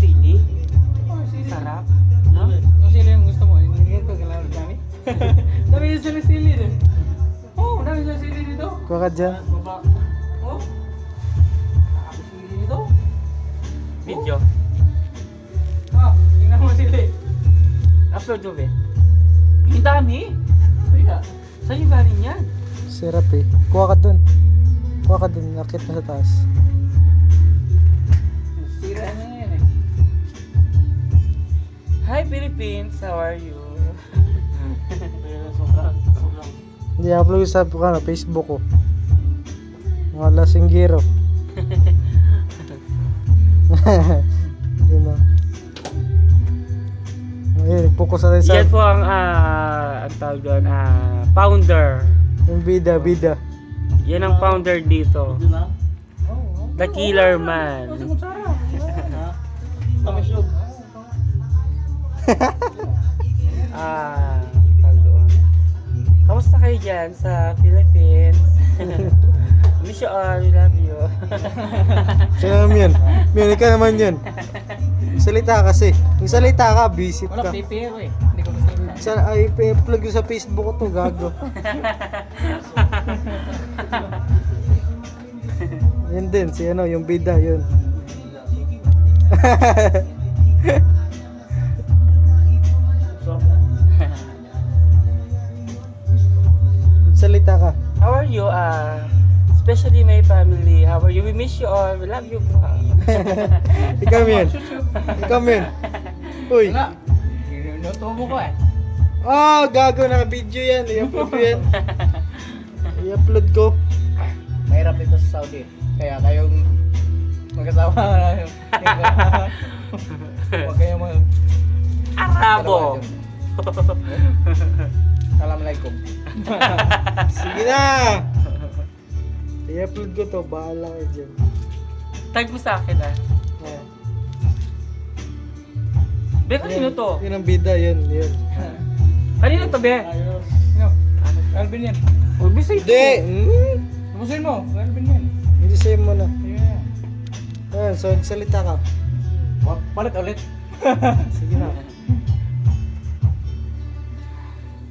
sili. Oh, sili. Sarap. No? Yung sili yung gusto mo, hindi ito kailangan kami. Dami yung sili din. Oh, dami yung sili dito. Kuha ka dyan. Baba. Oh. Dami sili dito. Video. Ah, tingnan mo sili. Upload mo ba? Ang dami. Kaya. Saan yung galing yan? Sarap eh. Kuha ka dun. Kuha ka dun. Nakit na sa taas. Sira na yan eh. Hi Philippines, how are you? Sobrang. Hindi, upload sa Facebook ko. Mga lasinggero. Yun o. Ayun, focus na rin sa Yan po ang tawag doon, founder. yung bida. Yan ang founder dito. Oh, The Killer Man. Tamis yun. Tawag doon. Kamusta kayo dyan sa Philippines? Miss you all, we love you. Sino naman yun? Yun, ikaw naman yun. Salita kasi. Yung salita ka, visit Wala, ka. pipiro eh. Hindi ko masita. Ay, i-plug yun sa Facebook ko to, gago. Yun din, si ano, yung bida, yun. Salita ka. How are you? Especially my family. How are you? We miss you all. We love you. Ikaw yun. Ikaw yun. Uy. Wala. Inutubo ko eh. Oh, gago, naka-video yan. I-upload ko yan. I-upload ko. Mahirap dito sa Saudi. Kaya kayong magkasama na huwag kayong Arabo. Assalamualaikum. Sige na. I-upload ko to. Bahala ka dyan. Tag mo sa akin Ah. Be, kanino to? Yun ang bida, yun. Kanino to, Be? Ayos. No. Alvin yan. Uy, Be, sa'yo to. Hindi. Tapusin mo. Alvin yan. Hindi sa'yo mo na. Yeah. Ayan, so salita ka. Balik ulit. Sige na.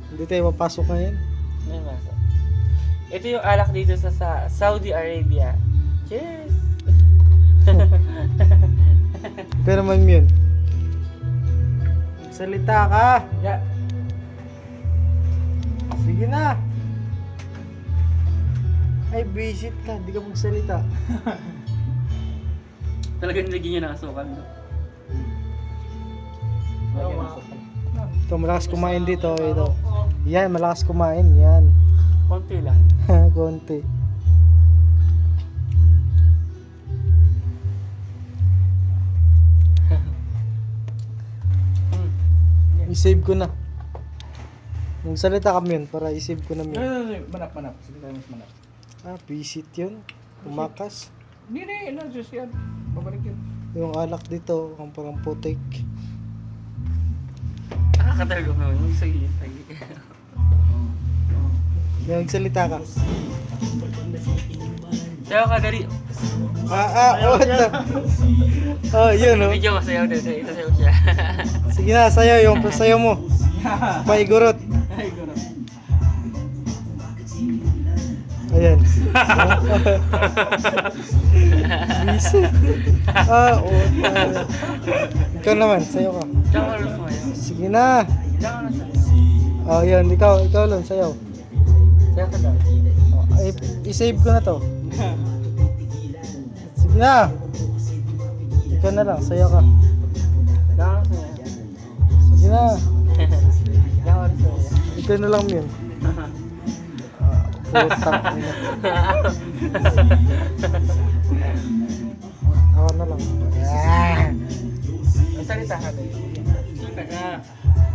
Hindi tayo mapasok ngayon. May masa. Ito yung alak dito sa Saudi Arabia. Cheers! Pero man yun. Salita ka. Yeah. Sige na. Ay, visit ka. Hindi ka magsalita. Talagang nilagyan niya ng asukal. No? Ito, malakas kumain dito. Ito. Yan, malakas kumain. Yan. Konti lang. Konti. I-save ko na. Magsalita kami yun para i-save ko na yun. Manap. Sige tayo mas manap. Ah, visit yun. Tumakas. Hindi. Just yan. Babalik yun. Yung alak dito, ang parang putik. Nakakatargo mo. Yung sige. Yung salita ka. Sayo ka dari. What the? Oh, yun oh. Medyo masayaw din. Sayaw siya. Sige na, sayo yung sayo mo. Paigurot. Ay, gano'n. Ayan. Visit. Ikaw naman, sayo ka. Diyan ka lang sumayaw. Sige na. Diyan ka lang sumayaw. Oh, yun, ikaw lang, sayo. Sayaw ka daw. Ay, i-save ko na to. Sige na. Ikaw na lang, sayo ka. Diyan ka lang sumayaw. Sige na. Diyan ka lang sumayaw. Ikaw na lang yun. Putang ina. Ako na lang. Magsalita ka daw.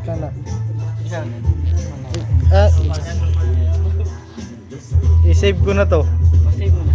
Ikaw na. Isa. I-save ko na to. Save mo